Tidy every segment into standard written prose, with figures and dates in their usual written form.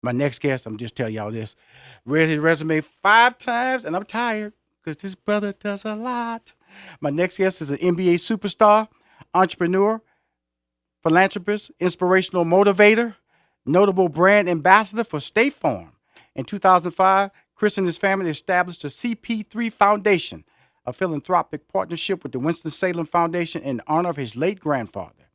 My next guest, I'm just telling y'all this, read his resume 5 times, and I'm tired because this brother does a lot. My next guest is an NBA superstar, entrepreneur, philanthropist, inspirational motivator, notable brand ambassador for State Farm. In 2005, Chris and his family established the CP3 Foundation, a philanthropic partnership with the Winston-Salem Foundation in honor of his late grandfather.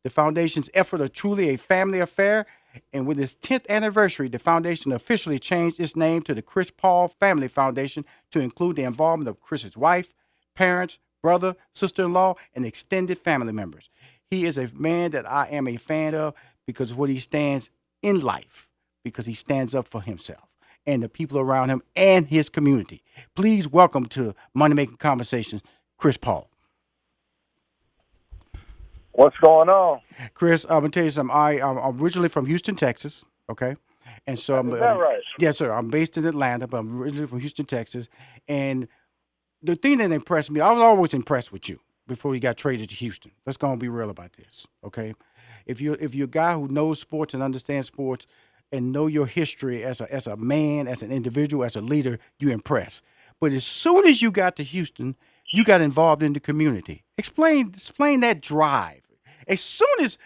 The foundation's efforts are truly a family affair, and with its 10th anniversary, the foundation officially changed its name to the Chris Paul Family Foundation to include the involvement of Chris's wife, parents, brother, sister-in-law, and extended family members. He is a man that I am a fan of because of what he stands in life, because he stands up for himself and the people around him and his community. Please welcome to Money Making Conversations, Chris Paul. What's going on? Chris, I'm gonna tell you something. I'm originally from Houston, Texas. Okay, and so Is that right? yes, sir. I'm based in Atlanta, but I'm originally from Houston, Texas. And the thing that impressed me, I was always impressed with you before you got traded to Houston. Let's go and be real about this. Okay, if you're a guy who knows sports and understands sports and know your history as a man, as an individual, as a leader, you impress. But as soon as you got to Houston, you got involved in the community. Explain that drive. As soon as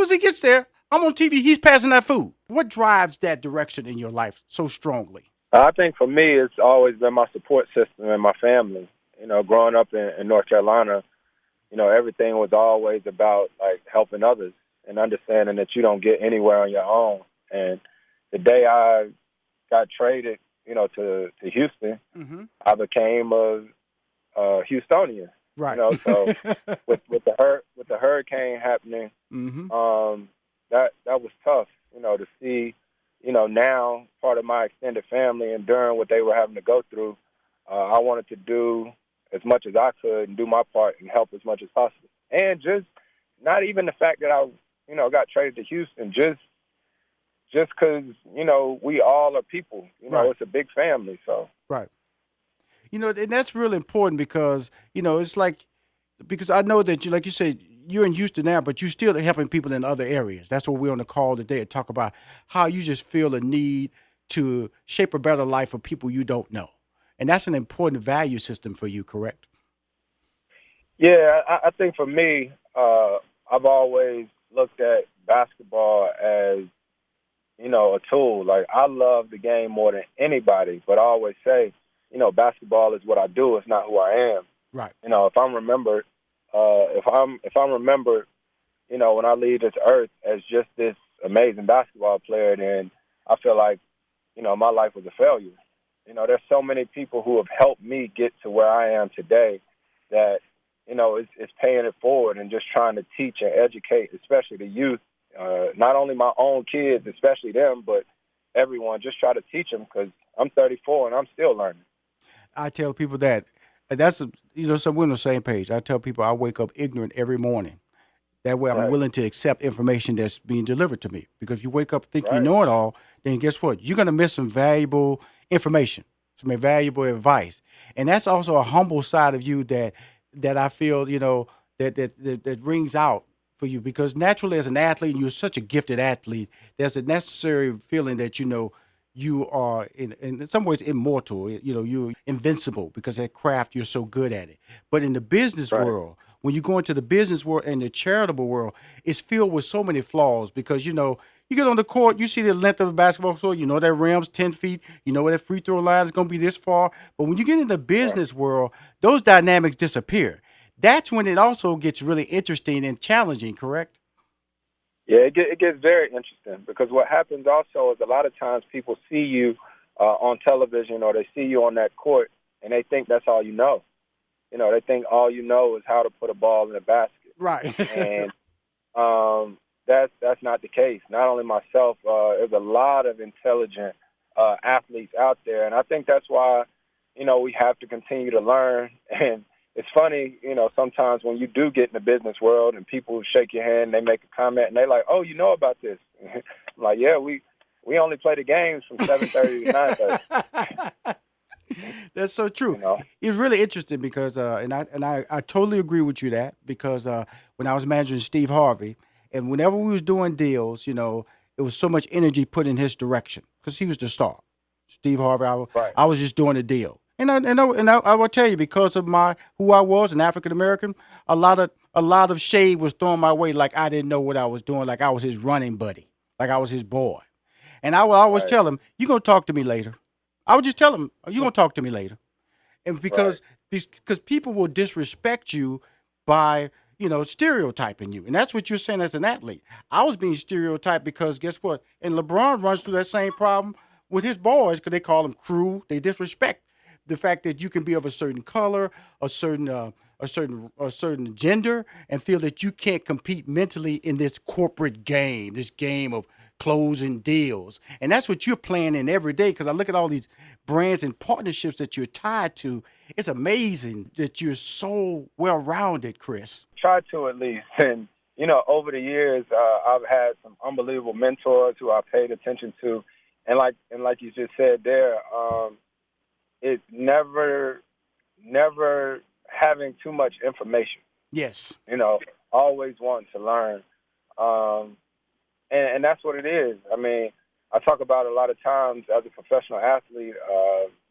he gets there, I'm on TV. He's passing that food. What drives that direction in your life so strongly? I think for me, it's always been my support system and my family. Growing up in North Carolina, everything was always about like helping others and understanding that you don't get anywhere on your own. And the day I got traded, to Houston, I became a Houstonian. Right. So with the hurricane happening, that was tough. To see, now part of my extended family enduring what they were having to go through. I wanted to do as much as I could and do my part and help as much as possible. And just not even the fact that I, got traded to Houston, just because, we all are people. Right. It's a big family. So Right. And that's really important because, it's like, because I know that like you said, you're in Houston now, but you're still helping people in other areas. That's what we're on the call today to talk about how you just feel a need to shape a better life for people you don't know. And that's an important value system for you, correct? yeah, I think for me, I've always looked at basketball as a tool. Like I love the game more than anybody, but I always say, basketball is what I do. It's not who I am. Right. If I'm remembered, if I'm remembered, when I leave this earth as just this amazing basketball player, then I feel like, my life was a failure. There's so many people who have helped me get to where I am today that, it's paying it forward and just trying to teach and educate, especially the youth, not only my own kids, especially them, but everyone. Just try to teach them because I'm 34 and I'm still learning. I tell people that, and so we're on the same page. I tell people I wake up ignorant every morning. That way I'm Right, willing to accept information that's being delivered to me. Because if you wake up thinking you right, know it all, then guess what? You're going to miss some valuable information, some valuable advice. And that's also a humble side of you that I feel, that rings out for you. Because naturally as an athlete, and you're such a gifted athlete, there's a necessary feeling that, you are in some ways immortal. You're invincible because that craft, you're so good at it. But in the business right. world, when you go into the business world and the charitable world, it's filled with so many flaws because, you get on the court, you see the length of a basketball court, that rim's 10 feet, where that free throw line is going to be this far. But when you get in the Right. business world, those dynamics disappear. That's when it also gets really interesting and challenging, correct? Yeah, it gets very interesting because what happens also is a lot of times people see you on television or they see you on that court and they think that's all you know. They think all you know is how to put a ball in a basket, Right. and that's not the case. Not only myself, there's a lot of intelligent athletes out there, and I think that's why we have to continue to learn. And it's funny, sometimes when you do get in the business world and people shake your hand, and they make a comment, and they're like, "Oh, you know about this?" I'm like, "Yeah, we only play the games from 7:30 to 9:30." That's so true. You know, It's really interesting because, and I totally agree with you that because when I was managing Steve Harvey, and whenever we was doing deals, it was so much energy put in his direction because he was the star. Steve Harvey, Right. I was just doing the deal. I will tell you, because of my who I was, an African American, a lot of shade was thrown my way, like I didn't know what I was doing, like I was his running buddy, like I was his boy. And I would always Right. tell him, "You gonna talk to me later." I would just tell him, "You gonna talk to me later," and Right. because people will disrespect you by stereotyping you, and that's what you're saying as an athlete. I was being stereotyped because guess what? And LeBron runs through that same problem with his boys because they call him cruel. They disrespect the fact that you can be of a certain color, a certain gender, and feel that you can't compete mentally in this corporate game, this game of closing deals. And that's what you're playing in every day. Because I look at all these brands and partnerships that you're tied to. It's amazing that you're so well rounded, Chris. Try to at least. And over the years, I've had some unbelievable mentors who I paid attention to, and like you just said there, it's never having too much information. Yes. Always wanting to learn, um, and that's what it is. I mean, I talk about a lot of times as a professional athlete.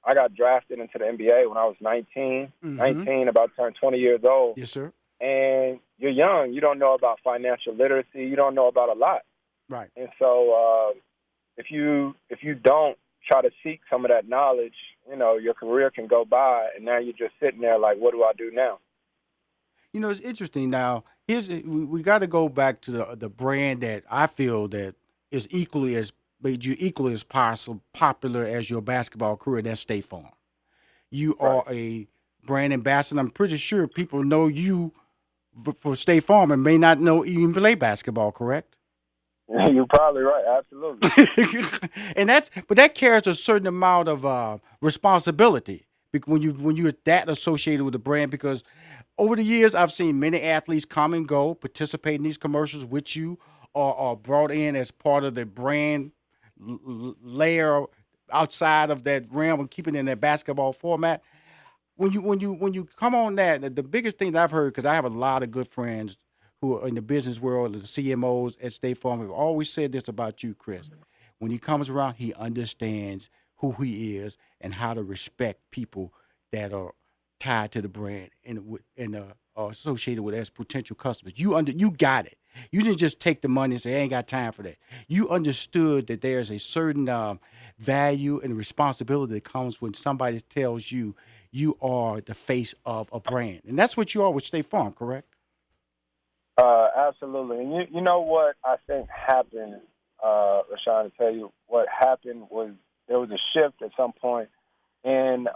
I got drafted into the NBA when I was 19, Mm-hmm. about to turn 20 years old. Yes, sir. And you're young. You don't know about financial literacy. You don't know about a lot. Right. And so if you don't try to seek some of that knowledge, your career can go by, and now you're just sitting there like, what do I do now? It's interesting. Now, we got to go back to the brand that I feel that is equally as made you equally as popular as your basketball career. That's State Farm. You Right. are a brand ambassador. I'm pretty sure people know you for State Farm and may not know you even play basketball. Correct? You're probably right. Absolutely. But that carries a certain amount of responsibility when you're that associated with the brand. Because over the years, I've seen many athletes come and go, participate in these commercials with you, or are brought in as part of the brand layer outside of that realm and keeping it in that basketball format. When you come on that, the biggest thing that I've heard, because I have a lot of good friends who are in the business world, the CMOs at State Farm, have always said this about you, Chris. When he comes around, he understands who he is and how to respect people that are tied to the brand and are associated with as potential customers. You got it. You didn't just take the money and say, I ain't got time for that. You understood that there's a certain value and responsibility that comes when somebody tells you you are the face of a brand. And that's what you are with State Farm, correct? Absolutely. And you know what I think happened, Rashawn, to tell you what happened was there was a shift at some point in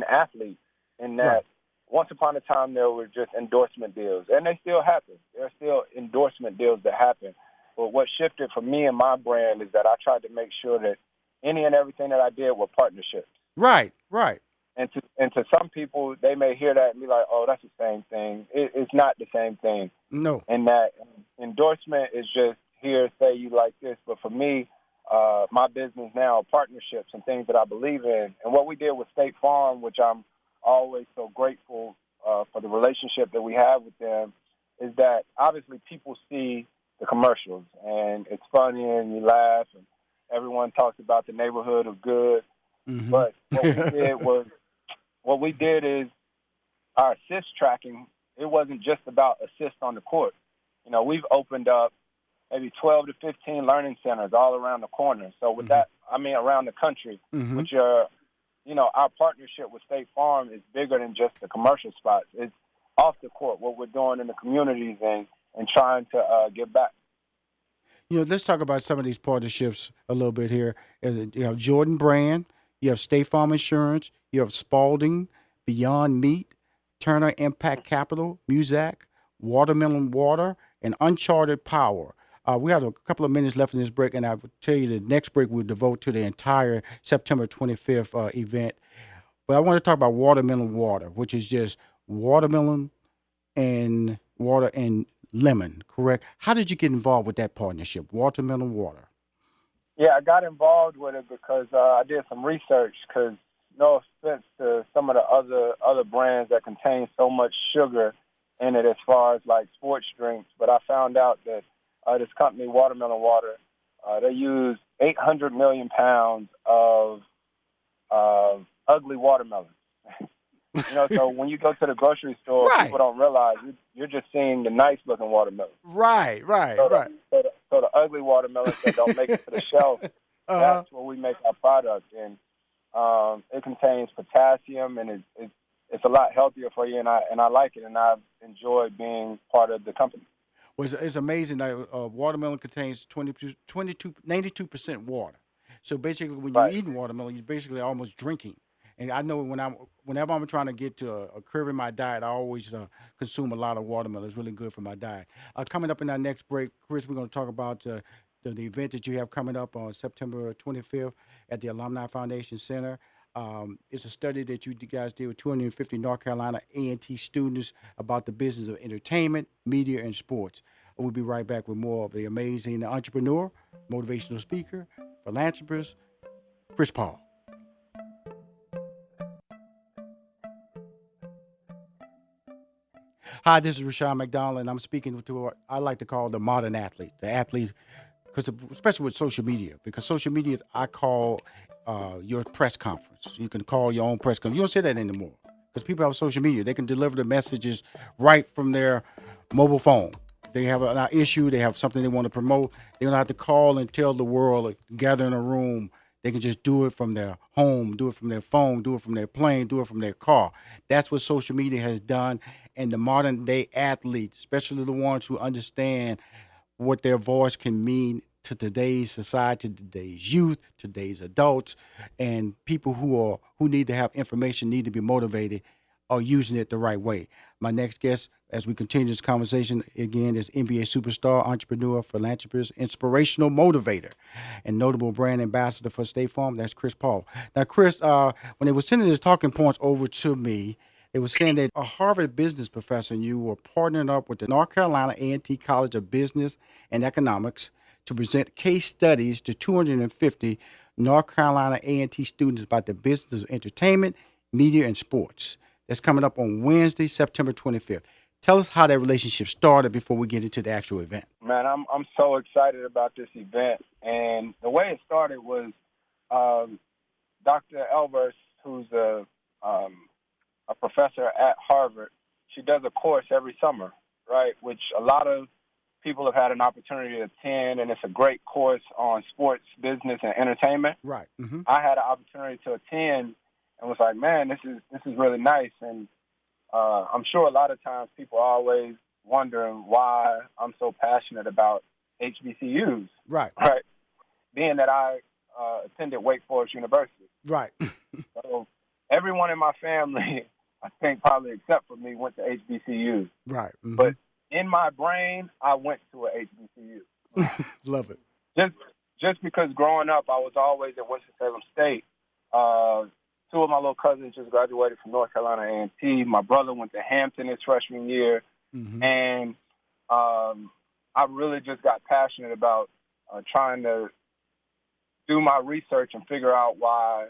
athletes, in Right. that once upon a time there were just endorsement deals, and they still happen. There are still endorsement deals that happen. But what shifted for me and my brand is that I tried to make sure that any and everything that I did were partnerships. Right, right. And to some people, they may hear that and be like, "Oh, that's the same thing." It's not the same thing. No. And that endorsement is just here, say you like this. But for me, my business now, partnerships and things that I believe in. And what we did with State Farm, which I'm always so grateful for the relationship that we have with them, is that obviously people see the commercials and it's funny and you laugh and everyone talks about the neighborhood of good. Mm-hmm. But what we did is our assist tracking. It wasn't just about assist on the court. We've opened up maybe 12 to 15 learning centers all around the corner. So with Mm-hmm. that, I mean around the country, Mm-hmm. which our partnership with State Farm is bigger than just the commercial spots. It's off the court, what we're doing in the communities and trying to give back. Let's talk about some of these partnerships a little bit here. You have Jordan Brand, you have State Farm Insurance, you have Spalding, Beyond Meat, Turner Impact Capital, Muzak, Watermelon Water, and Uncharted Power. We have a couple of minutes left in this break, and I will tell you the next break we'll devote to the entire September 25th event. But I want to talk about Watermelon Water, which is just watermelon and water and lemon, correct? How did you get involved with that partnership, Watermelon Water? Yeah, I got involved with it because I did some research. Because no offense to some of the other brands that contain so much sugar in it, as far as like sports drinks, but I found out that this company, Watermelon Water, they use 800 million pounds of ugly watermelons. So when you go to the grocery store, Right. people don't realize you're just seeing the nice looking watermelon. Right. So Right. the ugly watermelons that don't make it to the shelf, that's where we make our product. And it contains potassium, and it's a lot healthier for you. And I like it, and I've enjoyed being part of the company. Well, it's amazing that watermelon contains 92% water. So basically, when you're Right. eating watermelon, you're basically almost drinking. And I know whenever I'm trying to get to a curve in my diet, I always consume a lot of watermelon. It's really good for my diet. Coming up in our next break, Chris, we're going to talk about the event that you have coming up on September 25th at the Alumni Foundation Center. It's a study that you guys did with 250 North Carolina A&T students about the business of entertainment, media, and sports. We'll be right back with more of the amazing entrepreneur, motivational speaker, philanthropist, Chris Paul. Hi, this is Rushion McDonald, and I'm speaking to what I like to call the modern athlete, because especially with social media, because social media I call your press conference. You can call your own press conference. You don't say that anymore because people have social media. They can deliver the messages right from their mobile phone. They have an issue. They have something they want to promote. They don't have to call and tell the world, like, gather in a room. They can just do it from their home, do it from their phone, do it from their plane, do it from their car. That's what social media has done. And the modern day athletes, especially the ones who understand what their voice can mean to today's society, today's youth, today's adults, and people who need to have information, need to be motivated, are using it the right way. My next guest, as we continue this conversation, again, is NBA superstar, entrepreneur, philanthropist, inspirational motivator, and notable brand ambassador for State Farm. That's Chris Paul. Now, Chris, when they were sending the talking points over to me, they were saying that a Harvard business professor and you were partnering up with the North Carolina A&T College of Business and Economics to present case studies to 250 North Carolina A&T students about the business of entertainment, media, and sports. That's coming up on Wednesday, September 25th. Tell us how that relationship started before we get into the actual event. Man, I'm so excited about this event, and the way it started was Dr. Elvers, who's a professor at Harvard. She does a course every summer, right, which a lot of people have had an opportunity to attend, and it's a great course on sports, business, and entertainment. Right. Mm-hmm. I had an opportunity to attend and was like, man, this is really nice. And I'm sure a lot of times people are always wondering why I'm so passionate about HBCUs. Right. Right. Being that I attended Wake Forest University. Right. So everyone in my family, I think probably except for me, went to HBCUs. Right. Mm-hmm. But in my brain, I went to a HBCU. Love it. Just because growing up, I was always at Winston-Salem State. Two of my little cousins just graduated from North Carolina A&T. My brother went to Hampton his freshman year. Mm-hmm. And I really just got passionate about trying to do my research and figure out why,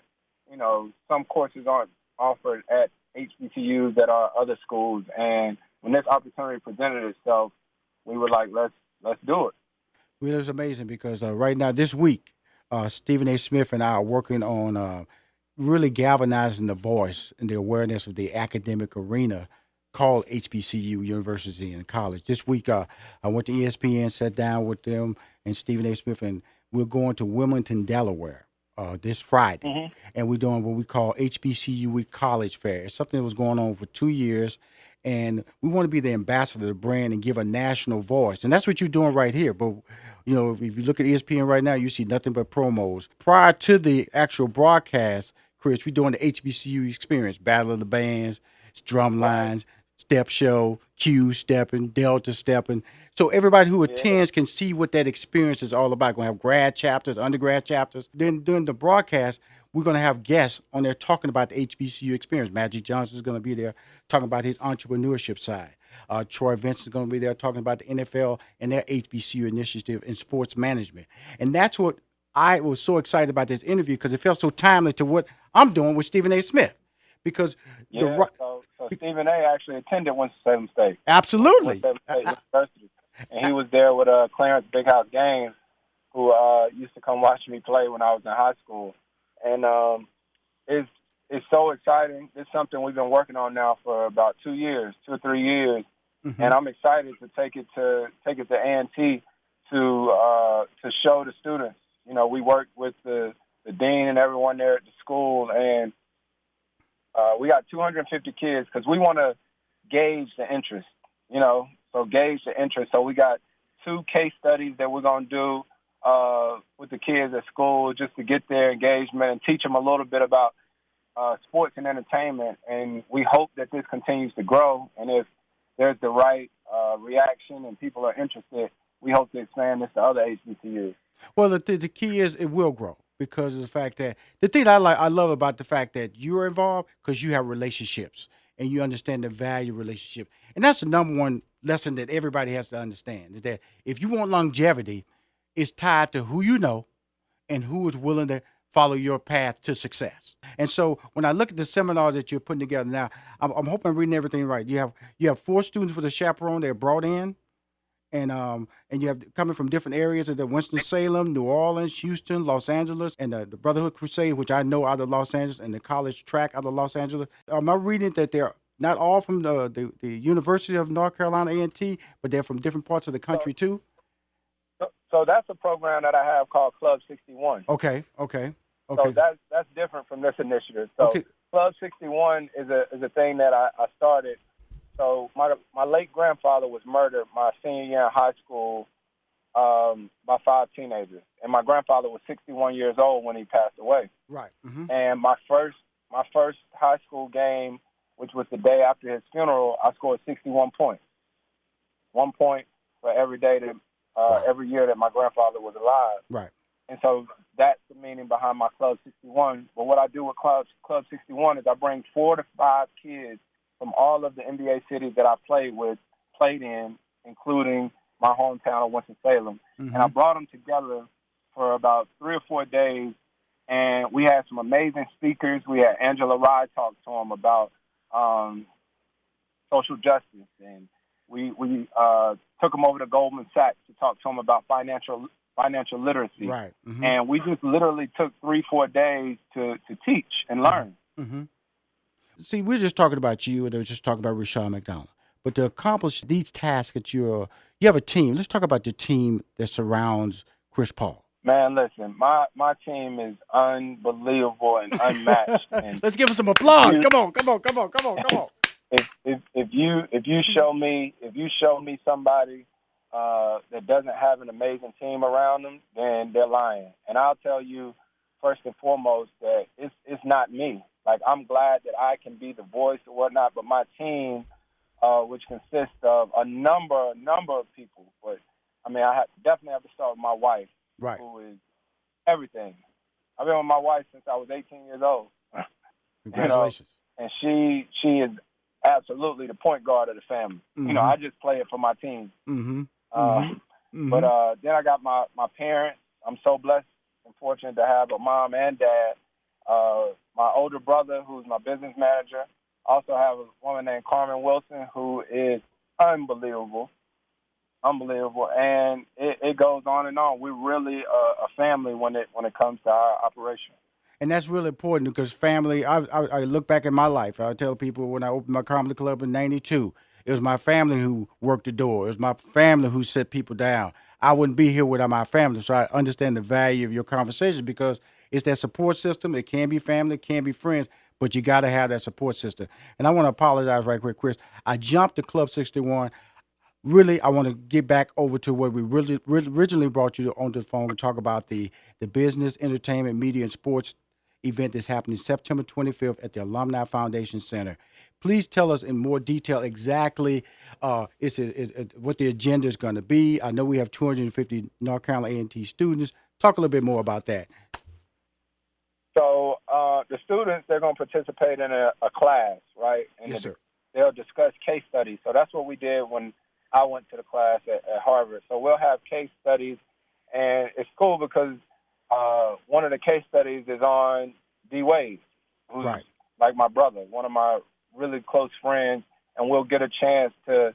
some courses aren't offered at HBCUs that are other schools. And when this opportunity presented itself, we were like, let's do it. Well, it was amazing because right now, this week, Stephen A. Smith and I are working on really galvanizing the voice and the awareness of the academic arena called HBCU, University and College. This week, I went to ESPN, sat down with them and Stephen A. Smith, and we're going to Wilmington, Delaware this Friday. Mm-hmm. And we're doing what we call HBCU Week College Fair. It's something that was going on for 2 years. And we want to be the ambassador of the brand and give a national voice. And that's what you're doing right here. But, if you look at ESPN right now, you see nothing but promos. Prior to the actual broadcast, Chris, we're doing the HBCU experience, Battle of the Bands, drum lines, step show, Q stepping, Delta stepping. So everybody who attends can see what that experience is all about. We're going to have grad chapters, undergrad chapters. Then during the broadcast, we're going to have guests on there talking about the HBCU experience. Magic Johnson is going to be there talking about his entrepreneurship side. Troy Vincent is going to be there talking about the NFL and their HBCU initiative in sports management. And that's what I was so excited about this interview because it felt so timely to what I'm doing with Stephen A. Smith. Because so Stephen A. actually attended Winston-Salem State. Absolutely. Winston-Salem State University. And he was there with Clarence Big House Gaines, who used to come watch me play when I was in high school, and it's so exciting. It's something we've been working on now for about 2 years, 2 or 3 years, and I'm excited to take it to A&T to show the students. You know, we work with the dean and everyone there at the school, and we got 250 kids because we want to gauge the interest. You know, so gauge the interest. So we got 2 case studies that we're going to do with the kids at school just to get their engagement and teach them a little bit about sports and entertainment. And we hope that this continues to grow. And if there's the right reaction and people are interested, we hope to expand this to other HBCUs. Well, the key is it will grow because of the fact that the thing I love about the fact that you're involved because you have relationships and you understand the value of relationship. And that's the number one lesson that everybody has to understand is that if you want longevity, it's tied to who you know and who is willing to follow your path to success. And so when I look at the seminars that you're putting together now, I'm hoping I'm reading everything right. You have 4 students with a chaperone they're brought in, and you have coming from different areas of the Winston-Salem, New Orleans, Houston, Los Angeles, and the Brotherhood Crusade, which I know out of Los Angeles, and the college track out of Los Angeles. Am I reading that they're not all from the University of North Carolina A&T, but they're from different parts of the country too? So that's a program that I have called Club 61. Okay. So that's different from this initiative. So Club 61 is a thing that I started. So my late grandfather was murdered my senior year in high school by 5 teenagers, and my grandfather was 61 years old when he passed away. Right. Mm-hmm. And my first high school game, which was the day after his funeral, I scored 61 points. 1 point for every day that every year that my grandfather was alive. Right. And so that's the meaning behind my Club 61. But what I do with Club 61 is I bring 4 to 5 kids from all of the NBA cities that I played in, including my hometown of Winston-Salem. Mm-hmm. And I brought them together for about 3 or 4 days, and we had some amazing speakers. We had Angela Rye talk to them about social justice, and we took them over to Goldman Sachs to talk to them about financial literacy. Right. Mm-hmm. And we just literally took 3-4 days to teach and learn. Mm-hmm. See, we're just talking about you, and we're just talking about Rushion McDonald. But to accomplish these tasks that you have a team. Let's talk about the team that surrounds Chris Paul. Man, listen, my team is unbelievable and unmatched. And let's give him some applause. Come on. If you show me somebody that doesn't have an amazing team around them, then they're lying. And I'll tell you first and foremost that it's not me. Like, I'm glad that I can be the voice or whatnot, but my team, which consists of a number of people. But I mean, definitely have to start with my wife, right, who is everything. I've been with my wife since I was 18 years old. Congratulations. And she is absolutely the point guard of the family. Mm-hmm. You know, I just play it for my team. Mm-hmm. But then I got my parents. I'm so blessed and fortunate to have a mom and dad. My older brother, who's my business manager. I also have a woman named Carmen Wilson, who is unbelievable. And it goes on and on. We're really a family when it comes to our operation. And that's really important because family, I look back at my life. I tell people when I opened my comedy club in 92, it was my family who worked the door. It was my family who set people down. I wouldn't be here without my family. So I understand the value of your conversation because it's that support system. It can be family, it can be friends, but you got to have that support system. And I want to apologize right quick, Chris. I jumped to Club 61. Really, I want to get back over to what we really originally brought you on the phone to talk about the business, entertainment, media, and sports event that's happening September 25th at the Alumni Foundation Center. Please tell us in more detail exactly what the agenda is going to be. I know we have 250 North Carolina A&T students. Talk a little bit more about that. So the students, they're going to participate in a class, right? And yes, sir. They'll discuss case studies. So that's what we did when I went to the class at Harvard. So we'll have case studies, and it's cool because one of the case studies is on D. Wade, who's right, like my brother, one of my really close friends, and we'll get a chance to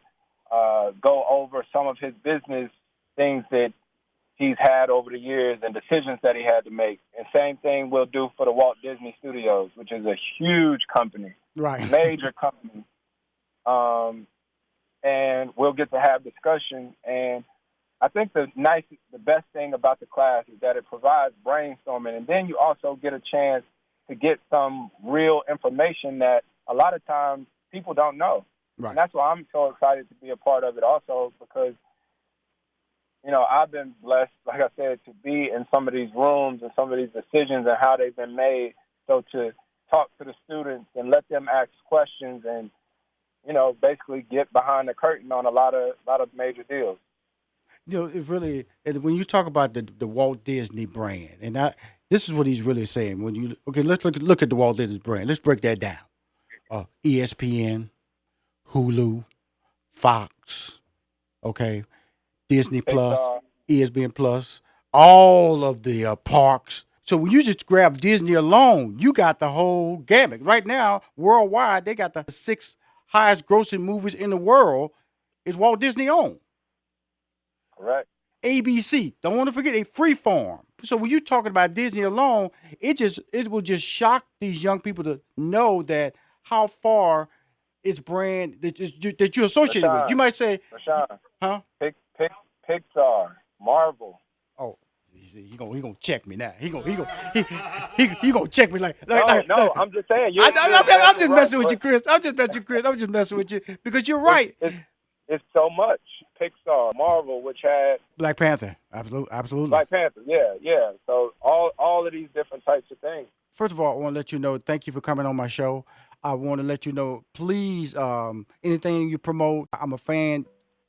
go over some of his business things that he's had over the years and decisions that he had to make. And same thing we'll do for the Walt Disney Studios, which is a huge company, Right. major company. And we'll get to have discussion. And I think the best thing about the class is that it provides brainstorming, and then you also get a chance to get some real information that a lot of times people don't know. Right. And that's why I'm so excited to be a part of it also, because, I've been blessed, like I said, to be in some of these rooms and some of these decisions and how they've been made. So to talk to the students and let them ask questions and, basically get behind the curtain on a lot of major deals. It really, and when you talk about the Walt Disney brand, and this is what he's really saying. Let's look at the Walt Disney brand. Let's break that down. ESPN, Hulu, Fox, okay, Disney Plus, ESPN Plus, all of the parks. So when you just grab Disney alone, you got the whole gamut. Right now, worldwide, they got the 6 highest grossing movies in the world is Walt Disney owned. Correct. ABC, don't want to forget a Freeform. So when you're talking about Disney alone, it will just shock these young people to know that how far its brand that you're associated Rushion, with. You might say, Rushion, huh? Pixar, Marvel. Oh, he gonna check me now. He gonna check me like. No, I'm just saying. I'm just messing with you, Chris. I'm just messing with you because you're right. It's so much. Pixar, Marvel, which had Black Panther, absolutely. Black Panther, yeah. So all of these different types of things. First of all, I want to let you know, thank you for coming on my show. I want to let you know, please, anything you promote, I'm a fan.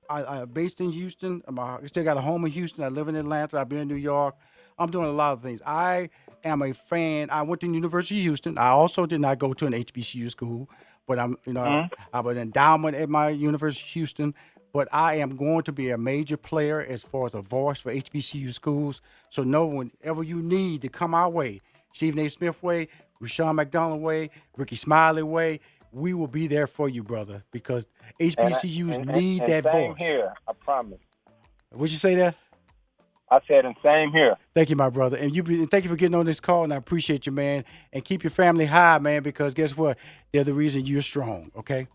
I'm based in Houston. I still got a home in Houston. I live in Atlanta. I've been in New York. I'm doing a lot of things. I am a fan. I went to the University of Houston. I also did not go to an HBCU school, but I have an endowment at my University of Houston. But I am going to be a major player as far as a voice for HBCU schools. So know whenever you need to come our way, Stephen A. Smith way, Rushion McDonald way, Ricky Smiley way, we will be there for you, brother, because HBCUs need that same voice. Here, I promise. What'd you say there? I said, and same here. Thank you, my brother. And thank you for getting on this call, and I appreciate you, man. And keep your family high, man, because guess what? They're the reason you're strong, okay?